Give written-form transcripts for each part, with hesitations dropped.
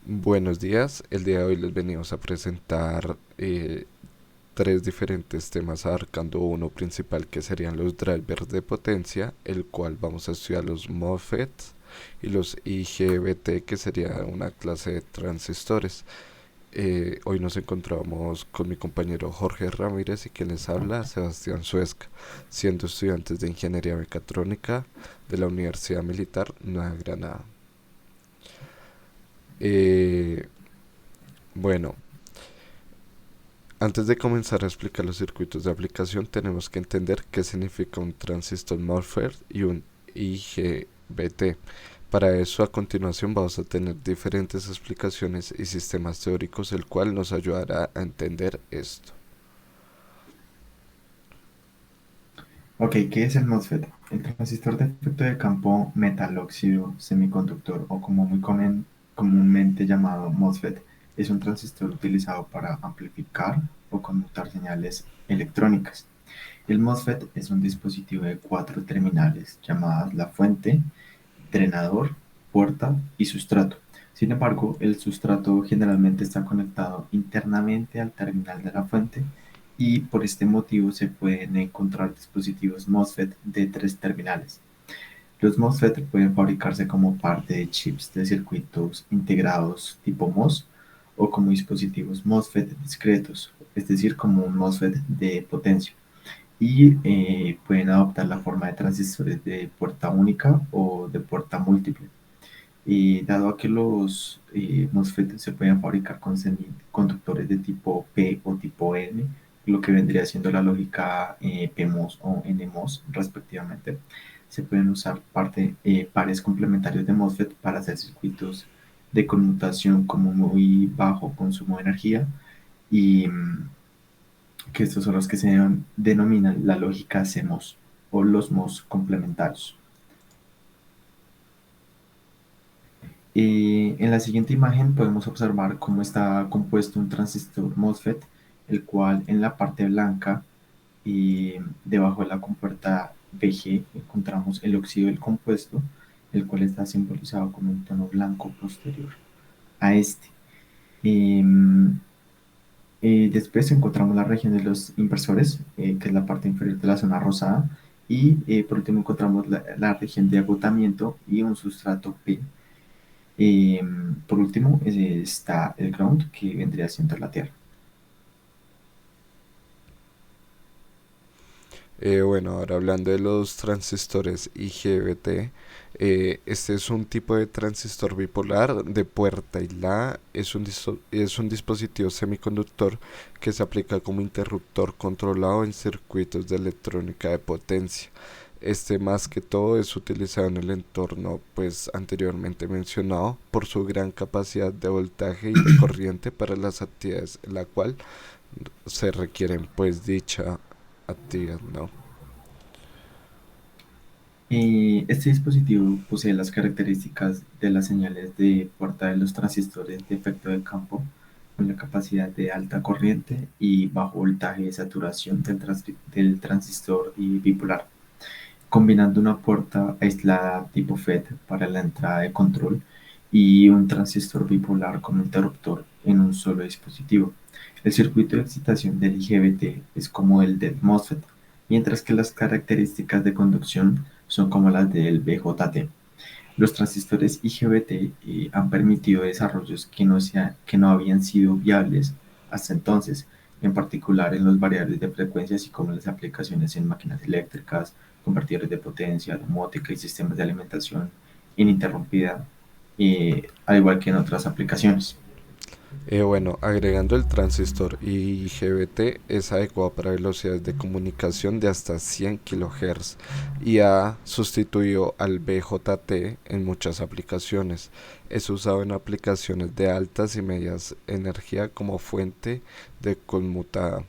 Buenos días, el día de hoy les venimos a presentar tres diferentes temas abarcando uno principal que serían los drivers de potencia, el cual vamos a estudiar los MOSFETs y los IGBT que sería una clase de transistores. Hoy nos encontramos con mi compañero Jorge Ramírez y quien les habla, Sebastián Suezca, siendo estudiantes de Ingeniería Mecatrónica de la Universidad Militar Nueva Granada. Eh, bueno, Antes de comenzar a explicar los circuitos de aplicación, tenemos que entender qué significa un transistor MOSFET y un IGBT. Para eso, a continuación, vamos a tener diferentes explicaciones y sistemas teóricos, el cual nos ayudará a entender esto. Ok, ¿qué es el MOSFET? El transistor de efecto de campo metal-óxido semiconductor, o como comúnmente llamado MOSFET, es un transistor utilizado para amplificar o conmutar señales electrónicas. El MOSFET es un dispositivo de cuatro terminales llamadas la fuente, drenador, puerta y sustrato. Sin embargo, el sustrato generalmente está conectado internamente al terminal de la fuente y por este motivo se pueden encontrar dispositivos MOSFET de tres terminales. Los MOSFET pueden fabricarse como parte de chips de circuitos integrados tipo MOS o como dispositivos MOSFET discretos, es decir, como un MOSFET de potencia y pueden adoptar la forma de transistores de puerta única o de puerta múltiple. Y dado a que los MOSFET se pueden fabricar con semiconductores de tipo P o tipo N, lo que vendría siendo la lógica PMOS o NMOS respectivamente, se pueden usar pares complementarios de MOSFET para hacer circuitos de conmutación como muy bajo consumo de energía y que estos son los que se denominan la lógica CMOS o los MOS complementarios. En la siguiente imagen podemos observar cómo está compuesto un transistor MOSFET, el cual en la parte blanca y debajo de la compuerta VG encontramos el óxido del compuesto, el cual está simbolizado con un tono blanco posterior a este. Em, Después encontramos la región de los inversores, que es la parte inferior de la zona rosada, y por último encontramos la región de agotamiento y un sustrato P. Por último está el ground, que vendría siendo la Tierra. Ahora hablando de los transistores IGBT, este es un tipo de transistor bipolar de puerta aislada, es un dispositivo semiconductor que se aplica como interruptor controlado en circuitos de electrónica de potencia. Este más que todo es utilizado en el entorno pues anteriormente mencionado por su gran capacidad de voltaje y de corriente para las actividades en la cual se requieren pues dicha actividad, ¿no? Este dispositivo posee las características de las señales de puerta de los transistores de efecto de campo, con la capacidad de alta corriente y bajo voltaje de saturación del transistor y bipolar, combinando una puerta aislada tipo FET para la entrada de control y un transistor bipolar como interruptor en un solo dispositivo. El circuito de excitación del IGBT es como el del MOSFET, mientras que las características de conducción son como las del BJT. Los transistores IGBT han permitido desarrollos que no habían sido viables hasta entonces, en particular en los variables de frecuencia, así como en las aplicaciones en máquinas eléctricas, convertidores de potencia, domótica y sistemas de alimentación ininterrumpida, al igual que en otras aplicaciones. Agregando el transistor IGBT es adecuado para velocidades de comunicación de hasta 100 kHz y ha sustituido al BJT en muchas aplicaciones. Es usado en aplicaciones de altas y medias energía como fuente de conmutada,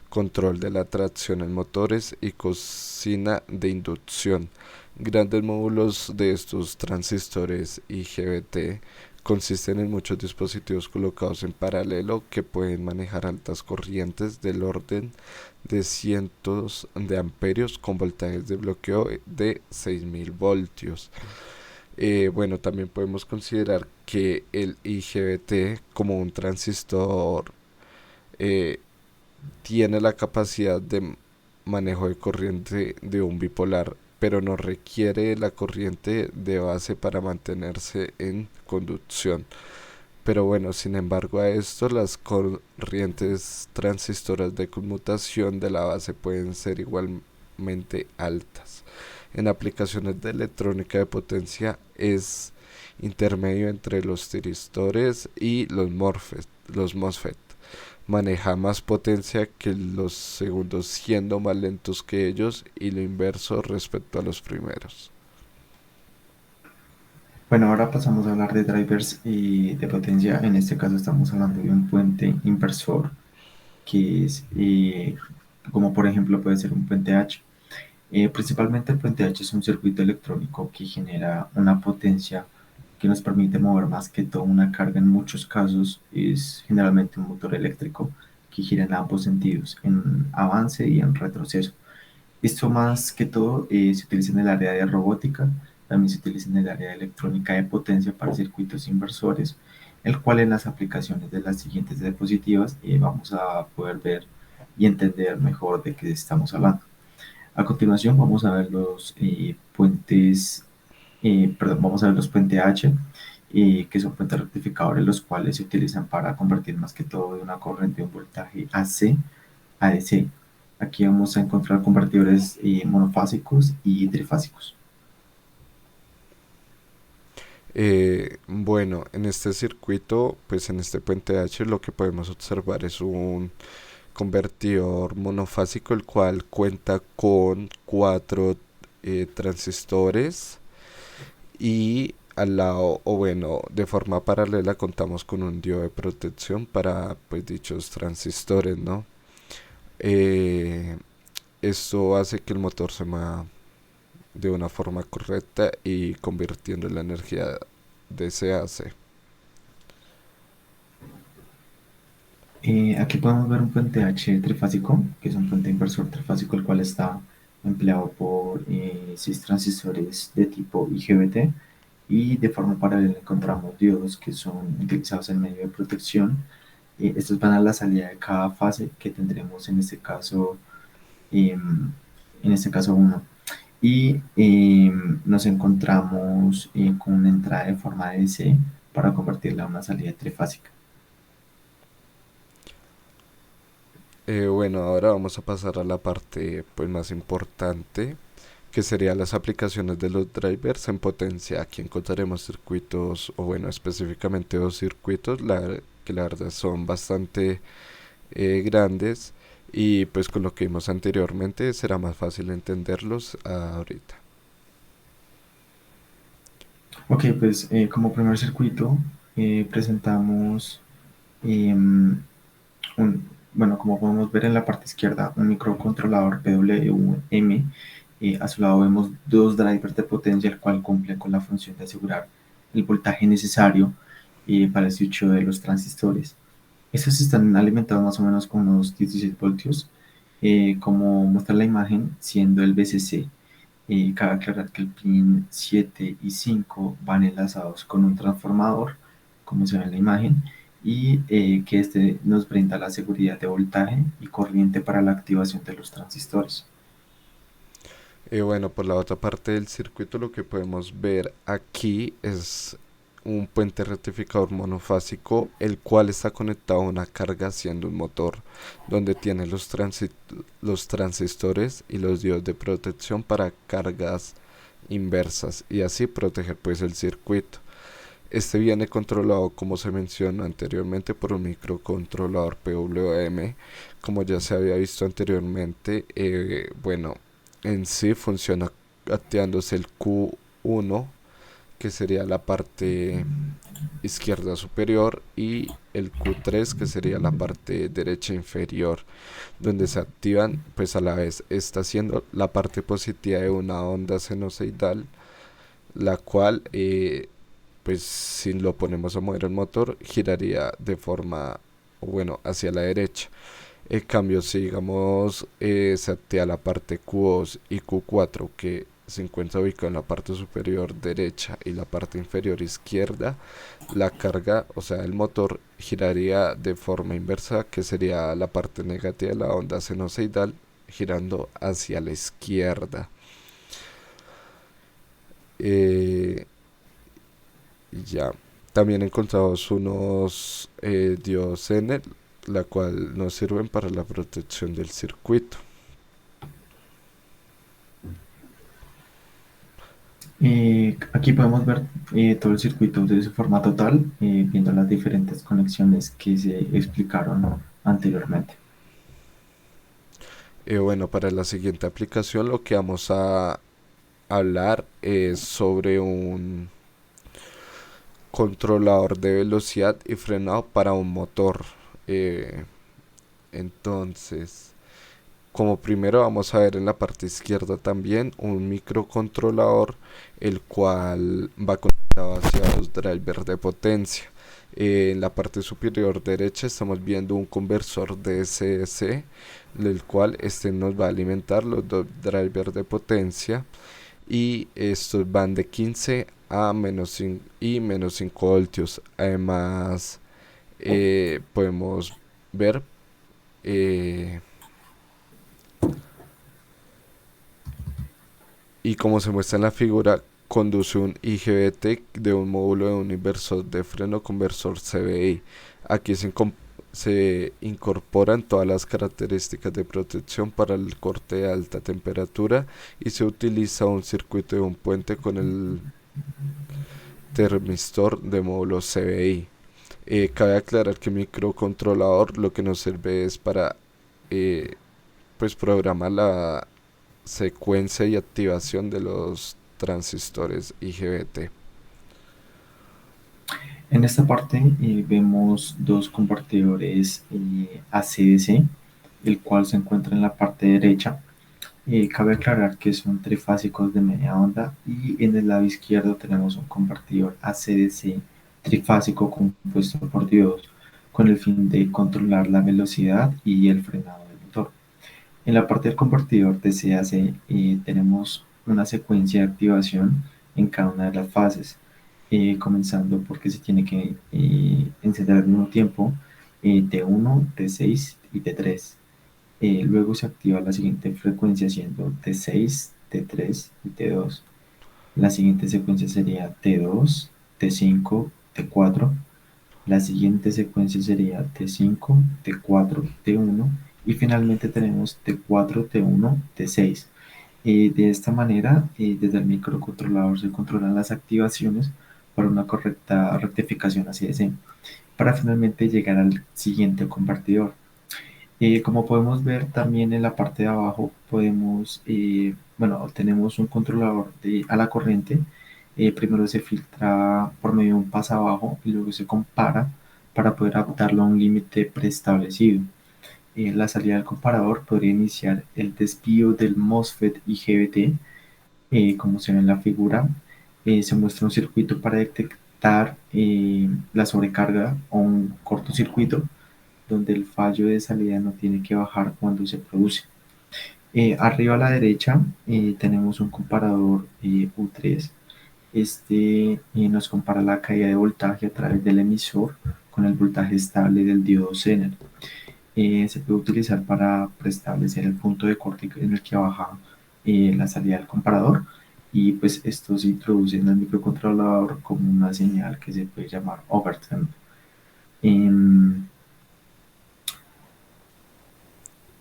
control de la tracción en motores y cocina de inducción. Grandes módulos de estos transistores IGBT consisten en muchos dispositivos colocados en paralelo que pueden manejar altas corrientes del orden de cientos de amperios con voltajes de bloqueo de 6000 voltios. Bueno, también podemos considerar que el IGBT como un transistor eh, tiene la capacidad de manejo de corriente de un bipolar, pero no requiere la corriente de base para mantenerse en conducción. Pero bueno, sin embargo a esto las corrientes transistoras de conmutación de la base pueden ser igualmente altas. En aplicaciones de electrónica de potencia es intermedio entre los tiristores y los MOSFET. Maneja más potencia que los segundos siendo más lentos que ellos y lo inverso respecto a los primeros. Bueno, ahora pasamos a hablar de drivers y de potencia. En este caso estamos hablando de un puente inversor, que es como por ejemplo puede ser un puente H. Principalmente el puente H es un circuito electrónico que genera una potencia que nos permite mover más que todo una carga. En muchos casos es generalmente un motor eléctrico que gira en ambos sentidos, en avance y en retroceso. Esto más que todo se utiliza en el área de robótica, también se utiliza en el área de electrónica de potencia para circuitos inversores, el cual en las aplicaciones de las siguientes diapositivas vamos a poder ver y entender mejor de qué estamos hablando. A continuación vamos a ver los vamos a ver los puentes H, que son puentes rectificadores, los cuales se utilizan para convertir más que todo de una corriente de un voltaje AC a DC. Aquí vamos a encontrar convertidores monofásicos y trifásicos. Bueno, en este circuito, pues en este puente H lo que podemos observar es un convertidor monofásico el cual cuenta con cuatro transistores y al lado, o bueno, de forma paralela contamos con un diodo de protección para pues dichos transistores, ¿no? Eh, Esto hace que el motor se mueva de una forma correcta y convirtiendo la energía de ese AC. Aquí podemos ver un puente H trifásico, que es un puente inversor trifásico, el cual está empleado por 6 transistores de tipo IGBT, y de forma paralela encontramos diodos que son utilizados en medio de protección. Estos van a la salida de cada fase que tendremos em, en este caso uno. Y nos encontramos con una entrada de forma de DC para convertirla a una salida trifásica. Bueno, ahora vamos a pasar a la parte pues más importante, que serían las aplicaciones de los drivers en potencia. Aquí encontraremos circuitos, o bueno, específicamente dos circuitos, que la verdad son bastante grandes y pues con lo que vimos anteriormente será más fácil entenderlos ahorita. Ok, pues como primer circuito presentamos em, bueno, como podemos ver en la parte izquierda, un microcontrolador PWM. A su lado vemos dos drivers de potencia, el cual cumplen con la función de asegurar el voltaje necesario para el switch de los transistores. Estos están alimentados más o menos con unos 16 voltios, como muestra la imagen, siendo el VCC. Cabe aclarar que el pin 7 y 5 van enlazados con un transformador, como se ve en la imagen, y que este nos brinda la seguridad de voltaje y corriente para la activación de los transistores. Bueno, por la otra parte del circuito lo que podemos ver aquí es un puente rectificador monofásico, el cual está conectado a una carga haciendo un motor, donde tiene los transistores y los diodos de protección para cargas inversas y así proteger pues el circuito. Este viene controlado, como se mencionó anteriormente, por un microcontrolador PWM, como ya se había visto anteriormente. Bueno, en sí funciona activándose el Q1, que sería la parte izquierda superior, y el Q3, que sería la parte derecha inferior, donde se activan, pues a la vez está haciendo la parte positiva de una onda sinusoidal, la cual pues si lo ponemos a mover el motor giraría de forma, bueno, hacia la derecha. En cambio, si digamos se activa la parte Q2 y Q4 que se encuentra ubicado en la parte superior derecha y la parte inferior izquierda, la carga, o sea, el motor giraría de forma inversa, que sería la parte negativa de la onda sinusoidal, girando hacia la izquierda. Eh, ya. También encontramos unos diodos Zener, la cual nos sirven para la protección del circuito. Aquí podemos ver todo el circuito de su forma total, viendo las diferentes conexiones que se explicaron anteriormente. Bueno, para la siguiente aplicación lo que vamos a hablar es sobre un controlador de velocidad y frenado para un motor. Eh, entonces, como primero vamos a ver en la parte izquierda también un microcontrolador, el cual va conectado hacia los drivers de potencia. En la parte superior derecha estamos viendo un conversor DSS, el cual este nos va a alimentar los dos drivers de potencia, y estos van de 15 a menos 5 y menos 5 voltios. Además, podemos ver eh, y como se muestra en la figura, conduce un IGBT de un módulo de un inversor de freno conversor CVI. Aquí se incorporan todas las características de protección para el corte de alta temperatura, y se utiliza un circuito de un puente con el termistor de módulo CVI. Cabe aclarar que el microcontrolador lo que nos sirve es para eh, pues programar la secuencia y activación de los transistores IGBT. En esta parte vemos dos convertidores AC/DC, el cual se encuentra en la parte derecha. Cabe aclarar que son trifásicos de media onda, y en el lado izquierdo tenemos un convertidor AC/DC trifásico compuesto por diodos con el fin de controlar la velocidad y el frenado del motor. En la parte del convertidor DC/AC tenemos una secuencia de activación en cada una de las fases, comenzando porque se tiene que encender al mismo tiempo T1, T6 y T3. Luego se activa la siguiente frecuencia siendo T6, T3 y T2. La siguiente secuencia sería T2, T5, T4. La siguiente secuencia sería T5, T4, T1 y finalmente tenemos T4, T1, T6. De esta manera, desde el microcontrolador se controlan las activaciones para una correcta rectificación así de C, para finalmente llegar al siguiente convertidor. Como podemos ver también en la parte de abajo, tenemos un controlador a la corriente. Primero se filtra por medio de un pasabajo y luego se compara para poder adaptarlo a un límite preestablecido. La salida del comparador podría iniciar el desvío del MOSFET IGBT, como se ve en la figura. Se muestra un circuito para detectar la sobrecarga o un cortocircuito, donde el fallo de salida no tiene que bajar cuando se produce. Arriba a la derecha tenemos un comparador U3. Este nos compara la caída de voltaje a través del emisor con el voltaje estable del diodo Zener. Se puede utilizar para preestablecer el punto de corte en el que baja la salida del comparador, y pues esto se introduce en el microcontrolador como una señal que se puede llamar overtemp. Em,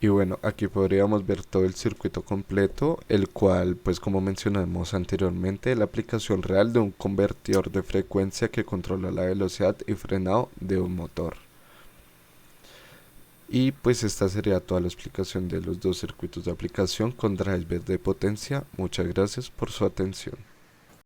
Y bueno, aquí podríamos ver todo el circuito completo, el cual, pues como mencionamos anteriormente, es la aplicación real de un convertidor de frecuencia que controla la velocidad y frenado de un motor. Y pues esta sería toda la explicación de los dos circuitos de aplicación con drivers de potencia. Muchas gracias por su atención.